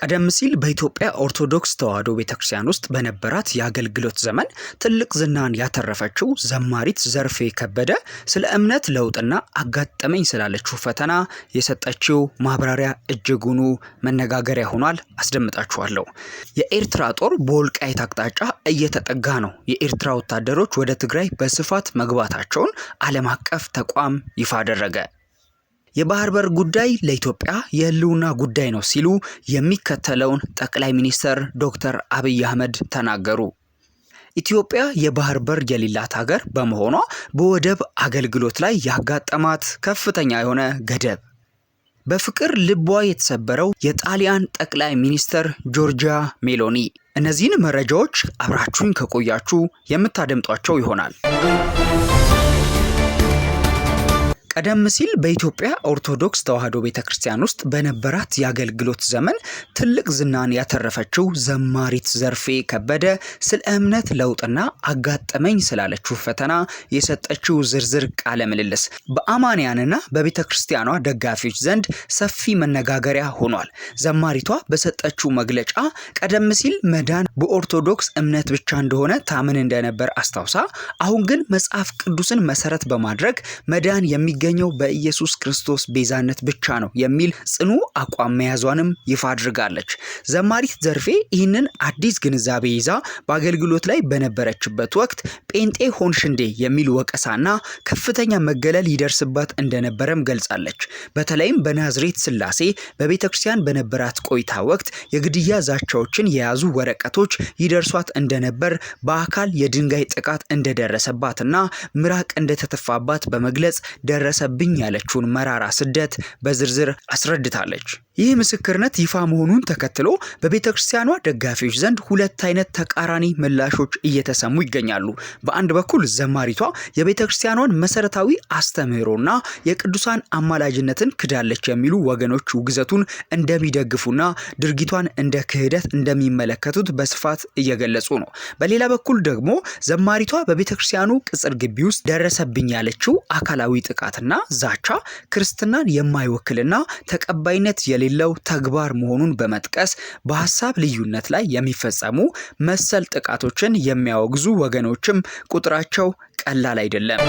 ቀደም ሲል በኢትዮጵያ ኦርቶዶክስ ተዋሕዶ ቤተክርስቲያን ውስጥ በነበራት የአገልግሎት ዘመን ትልቅ ዝናን ያተረፈችው ዘማሪት ዘርፌ ከበደ ስለ እምነት ለውጥና አጋጠመኝ ስላለችው ፈተና የሰጠችው ማብራሪያ እጅጉኑ መነጋገሪያ ሆኗል። አስደምጣችኋለሁ። የኤርትራ ጦር በወልቃይት አቅጣጫ እየተጠጋ ነው። የኤርትራ ወታደሮች ወደ ትግራይ በስፋት መግባታቸውን ዓለም አቀፍ ተቋም ይፋ አደረገ። የባህር በር ጉዳይ ለኢትዮጵያ የህልውና ጉዳይ ነው ሲሉ የሚከተለውን ጠቅላይ ሚኒስትር ዶክተር አብይ አህመድ ተናገሩ። ኢትዮጵያ የባህር በር የሌላት ሀገር በመሆኗ በወደብ አገልግሎት ላይ ያጋጠማት ከፍተኛ የሆነ ገደብ፣ በፍቅር ልቧ የተሰበረው የጣሊያን ጠቅላይ ሚኒስትር ጆርጂያ ሜሎኒ። እነዚህን መረጃዎች አብራችሁኝ ከቆያችሁ የምታደምጧቸው ይሆናል። ቀደም ሲል በኢትዮጵያ ኦርቶዶክስ ተዋሕዶ ቤተክርስቲያን ውስጥ በነበራት የአገልግሎት ዘመን ትልቅ ዝናን ያተረፈችው ዘማሪት ዘርፌ ከበደ ስለ እምነት ለውጥና አጋጠመኝ ስላለችው ፈተና የሰጠችው ዝርዝር ቃለ ምልልስ በአማንያንና በቤተክርስቲያኗ ደጋፊዎች ዘንድ ሰፊ መነጋገሪያ ሆኗል። ዘማሪቷ በሰጠችው መግለጫ ቀደም ሲል መዳን በኦርቶዶክስ እምነት ብቻ እንደሆነ ታምን እንደነበር አስታውሳ፣ አሁን ግን መጽሐፍ ቅዱስን መሰረት በማድረግ መዳን የሚገኘው በኢየሱስ ክርስቶስ ቤዛነት ብቻ ነው የሚል ጽኑ አቋም መያዟንም ይፋ አድርጋለች። ዘማሪት ዘርፌ ይህንን አዲስ ግንዛቤ ይዛ በአገልግሎት ላይ በነበረችበት ወቅት ጴንጤ ሆንሽ እንዴ የሚል ወቀሳና ከፍተኛ መገለል ይደርስባት እንደነበረም ገልጻለች። በተለይም በናዝሬት ስላሴ በቤተክርስቲያን በነበራት ቆይታ ወቅት የግድያ ዛቻዎችን የያዙ ወረቀቶች ይደርሷት እንደነበር፣ በአካል የድንጋይ ጥቃት እንደደረሰባትና ምራቅ እንደተተፋባት በመግለጽ ደረሰብኝ ያለችውን መራራ ስደት በዝርዝር አስረድታለች። ይህ ምስክርነት ይፋ መሆኑን ተከትሎ በቤተክርስቲያኗ ደጋፊዎች ዘንድ ሁለት አይነት ተቃራኒ ምላሾች እየተሰሙ ይገኛሉ። በአንድ በኩል ዘማሪቷ የቤተክርስቲያኗን መሰረታዊ አስተምህሮና የቅዱሳን አማላጅነትን ክዳለች የሚሉ ወገኖች ውግዘቱን እንደሚደግፉና ድርጊቷን እንደ ክህደት እንደሚመለከቱት በስፋት እየገለጹ ነው። በሌላ በኩል ደግሞ ዘማሪቷ በቤተክርስቲያኑ ቅጽር ግቢ ውስጥ ደረሰብኝ ያለችው አካላዊ ጥቃትና ዛቻ ክርስትናን የማይወክልና ተቀባይነት የሌለው ተግባር መሆኑን በመጥቀስ በሐሳብ ልዩነት ላይ የሚፈጸሙ መሰል ጥቃቶችን የሚያወግዙ ወገኖችም ቁጥራቸው ቀላል አይደለም።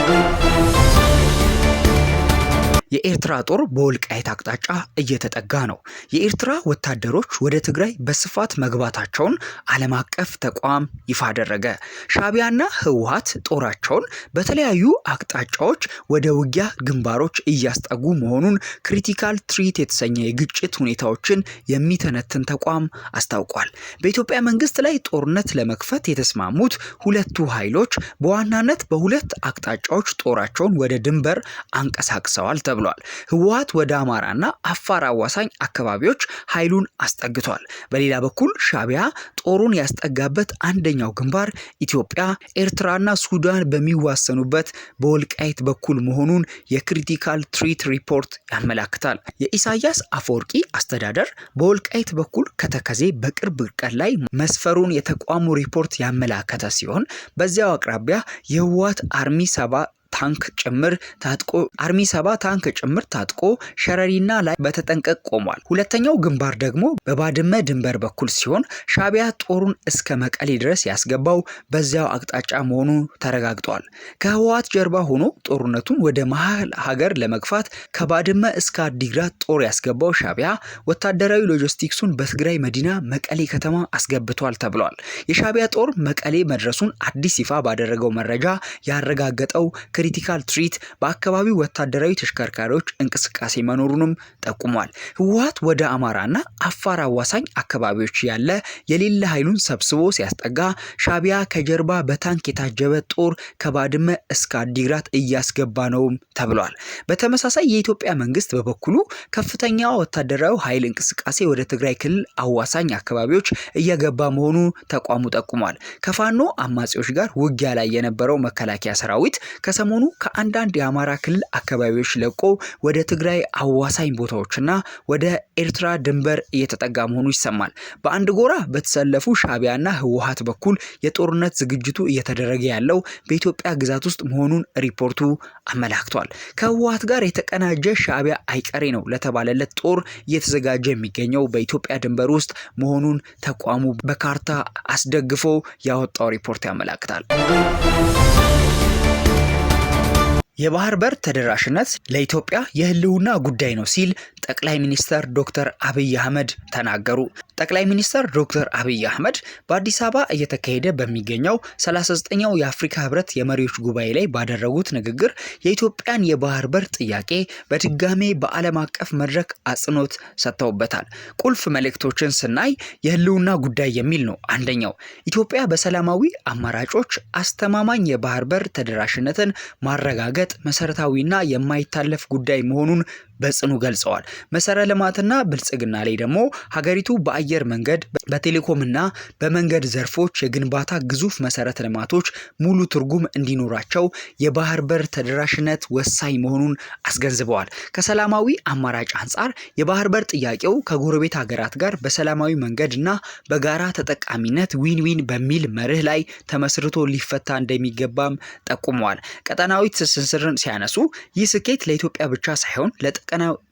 የኤርትራ ጦር በወልቃይት አቅጣጫ እየተጠጋ ነው። የኤርትራ ወታደሮች ወደ ትግራይ በስፋት መግባታቸውን ዓለም አቀፍ ተቋም ይፋ አደረገ። ሻዕቢያና ህወሓት ጦራቸውን በተለያዩ አቅጣጫዎች ወደ ውጊያ ግንባሮች እያስጠጉ መሆኑን ክሪቲካል ትሪት የተሰኘ የግጭት ሁኔታዎችን የሚተነትን ተቋም አስታውቋል። በኢትዮጵያ መንግስት ላይ ጦርነት ለመክፈት የተስማሙት ሁለቱ ኃይሎች በዋናነት በሁለት አቅጣጫዎች ጦራቸውን ወደ ድንበር አንቀሳቅሰዋል ተብሏል። ህወሓት ወደ አማራና አፋር አዋሳኝ አካባቢዎች ኃይሉን አስጠግቷል። በሌላ በኩል ሻዕቢያ ጦሩን ያስጠጋበት አንደኛው ግንባር ኢትዮጵያ፣ ኤርትራና ሱዳን በሚዋሰኑበት በወልቃይት በኩል መሆኑን የክሪቲካል ትሪት ሪፖርት ያመለክታል። የኢሳያስ አፈወርቂ አስተዳደር በወልቃይት በኩል ከተከዜ በቅርብ ርቀት ላይ መስፈሩን የተቋሙ ሪፖርት ያመለከተ ሲሆን በዚያው አቅራቢያ የህወሓት አርሚ 7 ታንክ ጭምር ታጥቆ ሸረሪና ላይ በተጠንቀቅ ቆሟል። ሁለተኛው ግንባር ደግሞ በባድመ ድንበር በኩል ሲሆን ሻዕቢያ ጦሩን እስከ መቀሌ ድረስ ያስገባው በዚያው አቅጣጫ መሆኑ ተረጋግጧል። ከህወሓት ጀርባ ሆኖ ጦርነቱን ወደ መሃል ሀገር ለመግፋት ከባድመ እስከ አዲግራት ጦር ያስገባው ሻዕቢያ ወታደራዊ ሎጂስቲክሱን በትግራይ መዲና መቀሌ ከተማ አስገብቷል ተብሏል። የሻዕቢያ ጦር መቀሌ መድረሱን አዲስ ይፋ ባደረገው መረጃ ያረጋገጠው ክሪቲካል ትሪት በአካባቢው ወታደራዊ ተሽከርካሪዎች እንቅስቃሴ መኖሩንም ጠቁሟል። ህወሓት ወደ አማራና አፋር አዋሳኝ አካባቢዎች ያለ የሌለ ኃይሉን ሰብስቦ ሲያስጠጋ ሻዕቢያ ከጀርባ በታንክ የታጀበ ጦር ከባድመ እስከ አዲግራት እያስገባ ነውም ተብሏል። በተመሳሳይ የኢትዮጵያ መንግስት በበኩሉ ከፍተኛ ወታደራዊ ኃይል እንቅስቃሴ ወደ ትግራይ ክልል አዋሳኝ አካባቢዎች እየገባ መሆኑ ተቋሙ ጠቁሟል። ከፋኖ አማጺዎች ጋር ውጊያ ላይ የነበረው መከላከያ ሰራዊት ከሰሞኑ ከሰሞኑ ከአንዳንድ የአማራ ክልል አካባቢዎች ለቆ ወደ ትግራይ አዋሳኝ ቦታዎችና ወደ ኤርትራ ድንበር እየተጠጋ መሆኑ ይሰማል። በአንድ ጎራ በተሰለፉ ሻዕቢያና ህወሓት በኩል የጦርነት ዝግጅቱ እየተደረገ ያለው በኢትዮጵያ ግዛት ውስጥ መሆኑን ሪፖርቱ አመላክቷል። ከህወሓት ጋር የተቀናጀ ሻዕቢያ አይቀሬ ነው ለተባለለት ጦር እየተዘጋጀ የሚገኘው በኢትዮጵያ ድንበር ውስጥ መሆኑን ተቋሙ በካርታ አስደግፎ ያወጣው ሪፖርት ያመላክታል። የባህር በር ተደራሽነት ለኢትዮጵያ የህልውና ጉዳይ ነው ሲል ጠቅላይ ሚኒስትር ዶክተር አብይ አህመድ ተናገሩ። ጠቅላይ ሚኒስትር ዶክተር አብይ አህመድ በአዲስ አበባ እየተካሄደ በሚገኘው 39ኛው የአፍሪካ ህብረት የመሪዎች ጉባኤ ላይ ባደረጉት ንግግር የኢትዮጵያን የባህር በር ጥያቄ በድጋሜ በዓለም አቀፍ መድረክ አጽንኦት ሰጥተውበታል። ቁልፍ መልእክቶችን ስናይ የህልውና ጉዳይ የሚል ነው አንደኛው። ኢትዮጵያ በሰላማዊ አማራጮች አስተማማኝ የባህር በር ተደራሽነትን ማረጋገጥ መሰረታዊና የማይታለፍ ጉዳይ መሆኑን በጽኑ ገልጸዋል። መሰረተ ልማትና ብልጽግና ላይ ደግሞ ሀገሪቱ በአየር መንገድ፣ በቴሌኮምና በመንገድ ዘርፎች የግንባታ ግዙፍ መሰረተ ልማቶች ሙሉ ትርጉም እንዲኖራቸው የባህር በር ተደራሽነት ወሳኝ መሆኑን አስገንዝበዋል። ከሰላማዊ አማራጭ አንጻር የባህር በር ጥያቄው ከጎረቤት ሀገራት ጋር በሰላማዊ መንገድና በጋራ ተጠቃሚነት ዊን በሚል መርህ ላይ ተመስርቶ ሊፈታ እንደሚገባም ጠቁመዋል። ቀጠናዊ ትስስርን ሲያነሱ ይህ ስኬት ለኢትዮጵያ ብቻ ሳይሆን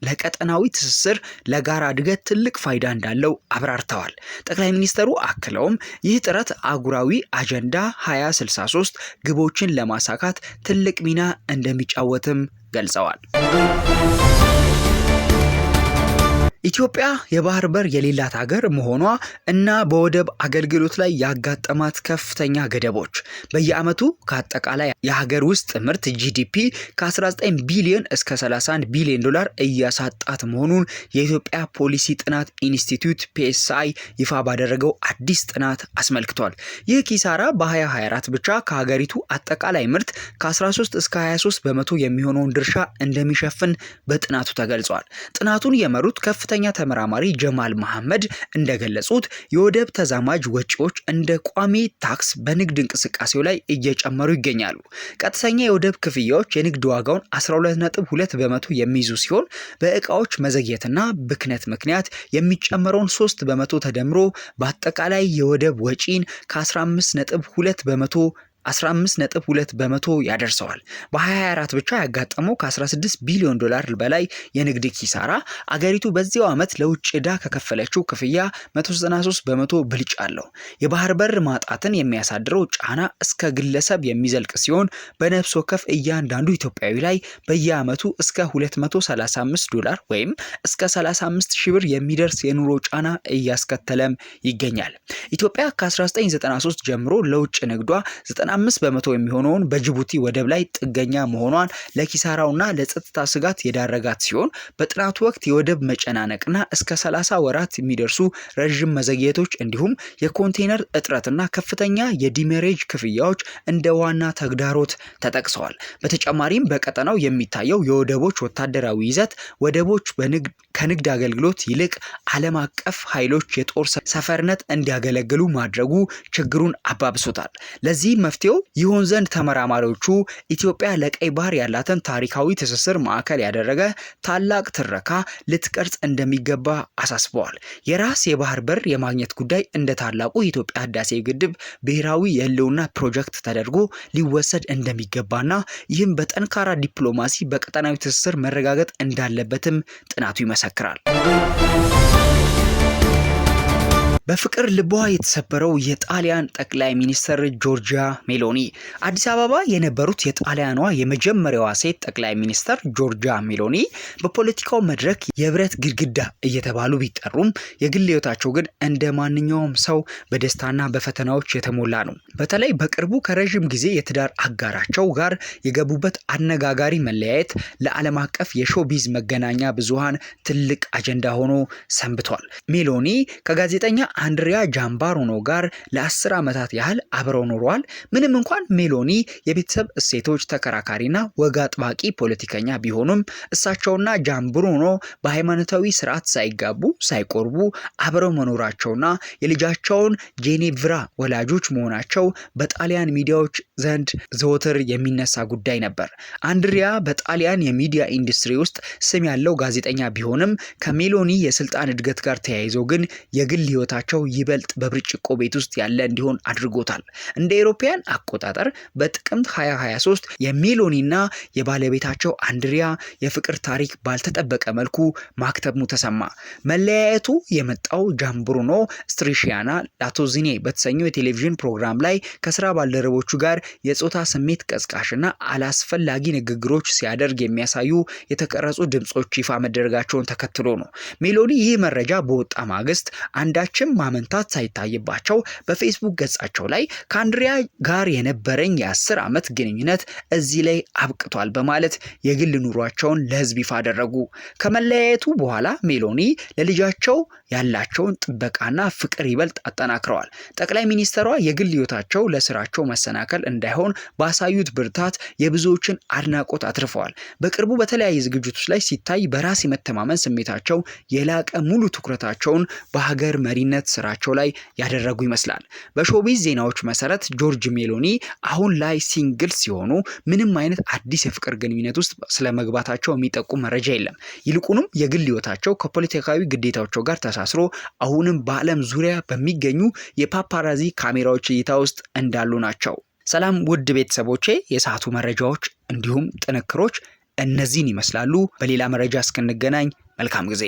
ለቀጠናዊ ትስስር ለጋራ እድገት ትልቅ ፋይዳ እንዳለው አብራርተዋል። ጠቅላይ ሚኒስትሩ አክለውም ይህ ጥረት አህጉራዊ አጀንዳ 2063 ግቦችን ለማሳካት ትልቅ ሚና እንደሚጫወትም ገልጸዋል። ኢትዮጵያ የባህር በር የሌላት ሀገር መሆኗ እና በወደብ አገልግሎት ላይ ያጋጠማት ከፍተኛ ገደቦች በየዓመቱ ከአጠቃላይ የሀገር ውስጥ ምርት ጂዲፒ ከ19 ቢሊዮን እስከ 31 ቢሊዮን ዶላር እያሳጣት መሆኑን የኢትዮጵያ ፖሊሲ ጥናት ኢንስቲትዩት PSI ይፋ ባደረገው አዲስ ጥናት አስመልክቷል። ይህ ኪሳራ በ2024 ብቻ ከሀገሪቱ አጠቃላይ ምርት ከ13 እስከ 23 በመቶ የሚሆነውን ድርሻ እንደሚሸፍን በጥናቱ ተገልጿል። ጥናቱን የመሩት ከፍተኛ ተመራማሪ ጀማል መሐመድ እንደገለጹት የወደብ ተዛማጅ ወጪዎች እንደ ቋሚ ታክስ በንግድ እንቅስቃሴው ላይ እየጨመሩ ይገኛሉ። ቀጥተኛ የወደብ ክፍያዎች የንግድ ዋጋውን 12.2 በመቶ የሚይዙ ሲሆን በእቃዎች መዘግየትና ብክነት ምክንያት የሚጨመረውን 3 በመቶ ተደምሮ በአጠቃላይ የወደብ ወጪን ከ15.2 በመቶ ያደርሰዋል። በ2024 ብቻ ያጋጠመው ከ16 ቢሊዮን ዶላር በላይ የንግድ ኪሳራ አገሪቱ በዚያው ዓመት ለውጭ ዕዳ ከከፈለችው ክፍያ 193 በመቶ ብልጫ አለው። የባህር በር ማጣትን የሚያሳድረው ጫና እስከ ግለሰብ የሚዘልቅ ሲሆን በነፍስ ወከፍ እያንዳንዱ ኢትዮጵያዊ ላይ በየዓመቱ እስከ 235 ዶላር ወይም እስከ 35 ሺህ ብር የሚደርስ የኑሮ ጫና እያስከተለም ይገኛል። ኢትዮጵያ ከ1993 ጀምሮ ለውጭ ንግዷ 5 በመቶ የሚሆነውን በጅቡቲ ወደብ ላይ ጥገኛ መሆኗን ለኪሳራውና ለጸጥታ ስጋት የዳረጋት ሲሆን በጥናቱ ወቅት የወደብ መጨናነቅና እስከ 30 ወራት የሚደርሱ ረዥም መዘግየቶች እንዲሁም የኮንቴነር እጥረትና ከፍተኛ የዲሜሬጅ ክፍያዎች እንደ ዋና ተግዳሮት ተጠቅሰዋል። በተጨማሪም በቀጠናው የሚታየው የወደቦች ወታደራዊ ይዘት ወደቦች ከንግድ አገልግሎት ይልቅ ዓለም አቀፍ ኃይሎች የጦር ሰፈርነት እንዲያገለግሉ ማድረጉ ችግሩን አባብሶታል። ለዚህ መፍትሄው ይሆን ዘንድ ተመራማሪዎቹ ኢትዮጵያ ለቀይ ባህር ያላትን ታሪካዊ ትስስር ማዕከል ያደረገ ታላቅ ትረካ ልትቀርጽ እንደሚገባ አሳስበዋል። የራስ የባህር በር የማግኘት ጉዳይ እንደ ታላቁ የኢትዮጵያ ህዳሴ ግድብ ብሔራዊ የህልውና ፕሮጀክት ተደርጎ ሊወሰድ እንደሚገባና ይህም በጠንካራ ዲፕሎማሲ በቀጠናዊ ትስስር መረጋገጥ እንዳለበትም ጥናቱ ይመሰክራል። በፍቅር ልቧ የተሰበረው የጣሊያን ጠቅላይ ሚኒስትር ጆርጂያ ሜሎኒ አዲስ አበባ የነበሩት የጣሊያኗ የመጀመሪያዋ ሴት ጠቅላይ ሚኒስትር ጆርጂያ ሜሎኒ በፖለቲካው መድረክ የብረት ግድግዳ እየተባሉ ቢጠሩም የግል ህይወታቸው ግን እንደ ማንኛውም ሰው በደስታና በፈተናዎች የተሞላ ነው። በተለይ በቅርቡ ከረዥም ጊዜ የትዳር አጋራቸው ጋር የገቡበት አነጋጋሪ መለያየት ለዓለም አቀፍ የሾቢዝ መገናኛ ብዙሃን ትልቅ አጀንዳ ሆኖ ሰንብቷል። ሜሎኒ ከጋዜጠኛ አንድሪያ ጃምባሮኖ ጋር ለ10 ዓመታት ያህል አብረው ኖረዋል። ምንም እንኳን ሜሎኒ የቤተሰብ እሴቶች ተከራካሪና ወግ አጥባቂ ፖለቲከኛ ቢሆኑም እሳቸውና ጃምባሮኖ በሃይማኖታዊ ስርዓት ሳይጋቡ ሳይቆርቡ አብረው መኖራቸውና የልጃቸውን ጄኔቭራ ወላጆች መሆናቸው በጣሊያን ሚዲያዎች ዘንድ ዘወትር የሚነሳ ጉዳይ ነበር። አንድሪያ በጣሊያን የሚዲያ ኢንዱስትሪ ውስጥ ስም ያለው ጋዜጠኛ ቢሆንም ከሜሎኒ የስልጣን እድገት ጋር ተያይዞ ግን የግል ህይወታቸው ይበልጥ በብርጭቆ ቤት ውስጥ ያለ እንዲሆን አድርጎታል። እንደ አውሮፓውያን አቆጣጠር በጥቅምት 2023 የሜሎኒና የባለቤታቸው አንድሪያ የፍቅር ታሪክ ባልተጠበቀ መልኩ ማክተሙ ተሰማ። መለያየቱ የመጣው ጃምብሩኖ ስትሪሺያና ላቶዚኔ በተሰኘው የቴሌቪዥን ፕሮግራም ላይ ከስራ ባልደረቦቹ ጋር የጾታ ስሜት ቀስቃሽና አላስፈላጊ ንግግሮች ሲያደርግ የሚያሳዩ የተቀረጹ ድምጾች ይፋ መደረጋቸውን ተከትሎ ነው። ሜሎኒ ይህ መረጃ በወጣ ማግስት አንዳችም ማመንታት ሳይታይባቸው በፌስቡክ ገጻቸው ላይ ከአንድሪያ ጋር የነበረኝ የ10 ዓመት ግንኙነት እዚህ ላይ አብቅቷል በማለት የግል ኑሯቸውን ለህዝብ ይፋ አደረጉ። ከመለያየቱ በኋላ ሜሎኒ ለልጃቸው ያላቸውን ጥበቃና ፍቅር ይበልጥ አጠናክረዋል። ጠቅላይ ሚኒስትሯ የግል ህይወታቸው ለስራቸው መሰናከል እንዳይሆን ባሳዩት ብርታት የብዙዎችን አድናቆት አትርፈዋል። በቅርቡ በተለያዩ ዝግጅቶች ላይ ሲታይ በራስ የመተማመን ስሜታቸው የላቀ ሙሉ ትኩረታቸውን በሀገር መሪነት ስራቸው ላይ ያደረጉ ይመስላል። በሾቢዝ ዜናዎች መሰረት ጆርጅ ሜሎኒ አሁን ላይ ሲንግል ሲሆኑ ምንም አይነት አዲስ የፍቅር ግንኙነት ውስጥ ስለመግባታቸው የሚጠቁም መረጃ የለም። ይልቁንም የግል ህይወታቸው ከፖለቲካዊ ግዴታቸው ጋር ተሳስሮ አሁንም በዓለም ዙሪያ በሚገኙ የፓፓራዚ ካሜራዎች እይታ ውስጥ እንዳሉ ናቸው። ሰላም ውድ ቤተሰቦቼ፣ የሰዓቱ መረጃዎች እንዲሁም ጥንክሮች እነዚህን ይመስላሉ። በሌላ መረጃ እስክንገናኝ መልካም ጊዜ